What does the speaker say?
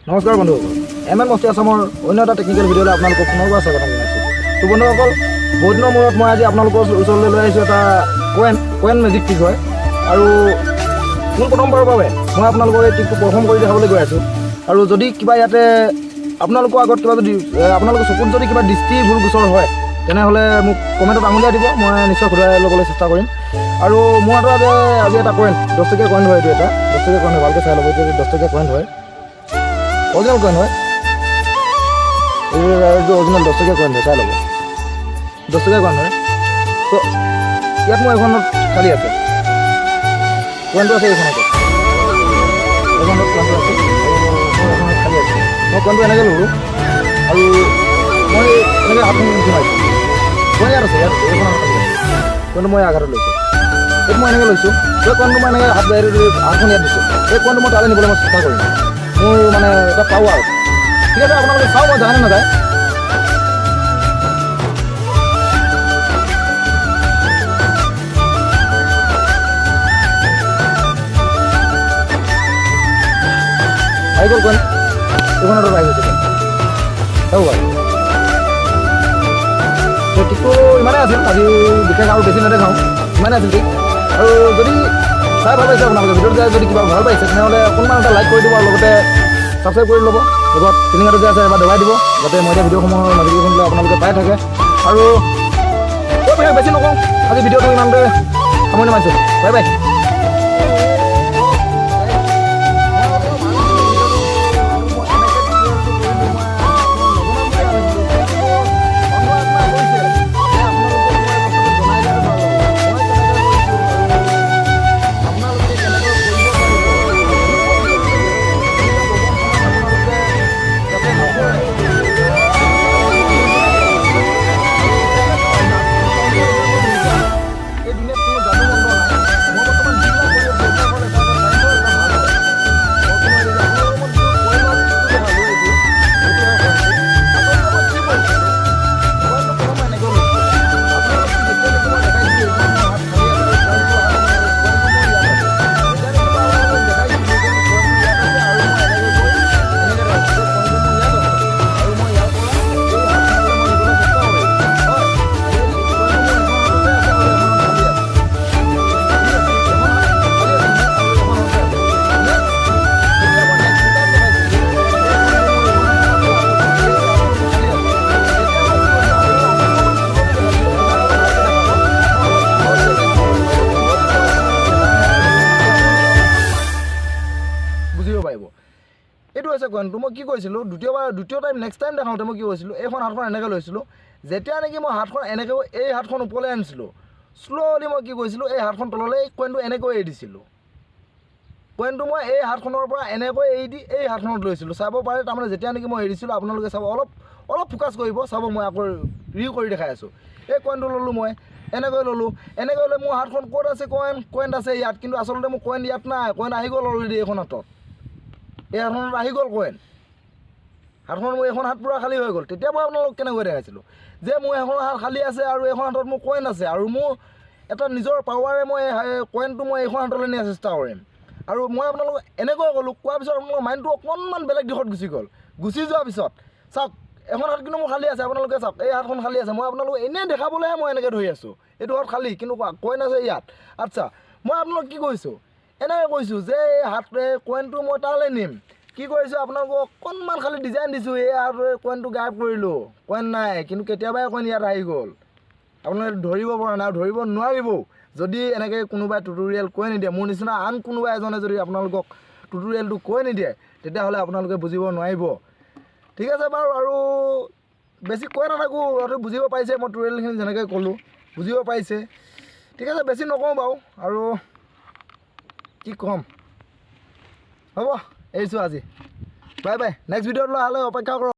নমস্কাৰ বন্ধুসকল, মস্তি আছামৰ অন্য এটা টেকনিকেল ভিডিঅ'লৈ আপোনালোকক পুনৰবাৰ স্বাগতম জনাইছোঁ। তো বন্ধুসকল, বহুত দিনৰ মূৰত মই আজি আপোনালোকৰ ওচৰলৈ লৈ আহিছোঁ এটা কইন মেজিক ট্ৰিক হয়। আৰু পোনপ্ৰথমবাৰৰ বাবে মই আপোনালোকৰ এই ট্ৰিকটো পাৰফৰ্ম কৰি দেখাবলৈ গৈ আছোঁ। আৰু যদি কিবা ইয়াতে আপোনালোকৰ আগত কিবা যদি আপোনালোকৰ চকুত যদি কিবা দৃষ্টি ভুল গোচৰ হয়, তেনেহ'লে মোক কমেণ্টত আঙুলিয়াই দিব, মই নিশ্চয় ঘূৰাই ল'বলৈ চেষ্টা কৰিম। আৰু মোৰ হাতত আজি এটা কইন 10 টকীয়া কইন হয়। এইটো এটা 10 টকীয়া কইন হয়, ভালকৈ চাই ল'ব। এইটো 10 টকীয়া কইন হয়, অৰিজিনেল কইন হয়। এইটো অৰিজিনেল 10 টকীয়া কইন হয়, চাই ল'ব। 10 টকীয়া কইন হয়। তো ইয়াত মোৰ এখনত খালী আছে, কইনটো আছে এইখনত। এইখনত কইনটো আছে, এইখনত খালী আছে। মই কইনটো এনেকৈ ল'লোঁ আৰু মই এনেকৈ হাতখন সোমাইছোঁ। কইন ইয়াত আছে, এইখনত খালী আছে। কইনটো মই আঘাতত লৈছোঁ। এইটো মই এনেকৈ লৈছোঁ। এই কইনটো মই এনেকৈ হাতখন ইয়াত দিছোঁ। এই কইনটো মই তালৈ নিবলৈ মই চেষ্টা কৰিম। মোৰ মানে এটা পাৱাৰ। ঠিক আছে, আপোনালোকে চাওঁ মই যায় নে নাযায়। আহি গ'ল কইন, এইখনত আহি গৈছে কইন। হ'ব বাৰু, ট্ৰিকটো ইমানেই আছিল। আজি বিশেষ আৰু বেছি নেদেখাওঁ, ইমানেই আছিল ঠিক। আৰু যদি চাই ভাল পাইছে আপোনালোকে ভিডিঅ'টো যদি কিবা ভাল পাইছে, তেনেহ'লে অকণমান এটা লাইক কৰি দিব আৰু লগতে ছাবস্ক্ৰাইব কৰি ল'ব। লগত টিলিঙাটো যে আছে এবাৰ দবাই দিব, যাতে মই এতিয়া ভিডিঅ'সমূহৰ নটিফিকেশ্যনবিলাক আপোনালোকে পাই থাকে। আৰু বেছি নকওঁ, আজি ভিডিঅ'টো ইমানতে সামৰণি মাৰিছোঁ। Bye bye. এইটো হৈছে কইনটো। মই কি কৰিছিলোঁ, দ্বিতীয় টাইম নেক্সট টাইম দেখাওঁতে মই কি কৰিছিলোঁ, এইখন হাতখন এনেকৈ লৈছিলোঁ। যেতিয়া নেকি মই হাতখন এনেকৈ এই হাতখন ওপৰলৈ আনিছিলোঁ, শ্ল'লি মই কি কৰিছিলোঁ, এই হাতখন তললৈ এই কইনটো এনেকৈ এৰি দিছিলোঁ। কইনটো মই এই হাতখনৰ পৰা এনেকৈ এৰি দি এই হাতখনত লৈছিলোঁ। চাব পাৰে, তাৰমানে যেতিয়া নেকি মই এৰিছিলোঁ, আপোনালোকে চাব, অলপ ফ'কাছ কৰিব। চাব, মই আকৌ কৰি দেখাই আছোঁ। এই কইনটো ল'লোঁ, মই এনেকৈ ল'লোঁ। এনেকৈ লৈ মোৰ হাতখন ক'ত আছে, কইন আছে ইয়াত, কিন্তু আচলতে মোৰ কইন ইয়াত নাই। কইন আহি গ'ল অলৰেডি এইখন হাতত। এই হাতখনত আহি গ'ল কইন। হাতখন মোৰ এইখন হাত পূৰা খালী হৈ গ'ল। তেতিয়া মই আপোনালোকক কেনেকৈ দেখাইছিলোঁ যে মোৰ এখন হাত খালী আছে আৰু এইখন হাতত মোৰ কইন আছে, আৰু মোৰ এটা নিজৰ পাৱাৰে মই কইনটো মই এইখন হাতলৈ নিয়াৰ চেষ্টা কৰিম। আৰু মই আপোনালোকক এনেকৈ ক'লোঁ, কোৱাৰ পিছত আপোনালোকৰ মাইণ্ডটো অকণমান বেলেগ দিশত গুচি গ'ল। গুচি যোৱাৰ পিছত চাওক, এখন হাত কিন্তু মোৰ খালী আছে। আপোনালোকে চাওক, এই হাতখন খালী আছে। মই আপোনালোকক এনেই দেখাবলৈহে মই এনেকৈ ধৰি আছোঁ। এইটো হাত খালী, কিন্তু কইন আছে ইয়াত। আচ্ছা, মই আপোনালোকক কি কৈছোঁ, এনেকৈ কৈছোঁ যে এই কইনটো মই তালৈ নিম। কি কৰিছোঁ, আপোনালোকক অকণমান খালী ডিজাইন দিছোঁ। এই হাতৰে কইনটো গায়ব কৰিলোঁ, কইন নাই, কিন্তু কেতিয়াবাই কইন ইয়াত আহি গ'ল। আপোনালোকে ধৰিব পৰা নাই, ধৰিব নোৱাৰিব যদি এনেকৈ কোনোবাই টিউটৰিয়েল কৈ নিদিয়ে। মোৰ নিচিনা আন কোনোবা এজনে যদি আপোনালোকক টিউটৰিয়েলটো কৈ নিদিয়ে, তেতিয়াহ'লে আপোনালোকে বুজিব নোৱাৰিব। ঠিক আছে বাৰু, আৰু বেছি কৈ নাথাকোঁ। হয়তো বুজিব পাৰিছে, মই টিউটৰিয়েলখিনি যেনেকৈ ক'লোঁ বুজিব পাৰিছে। ঠিক আছে, বেছি নকওঁ বাৰু, আৰু কি ক'ম, হ'ব, এৰিছোঁ আজি। Bye bye. নেক্সট ভিডিঅ'ত লৈ অহালৈ অপেক্ষা কৰক।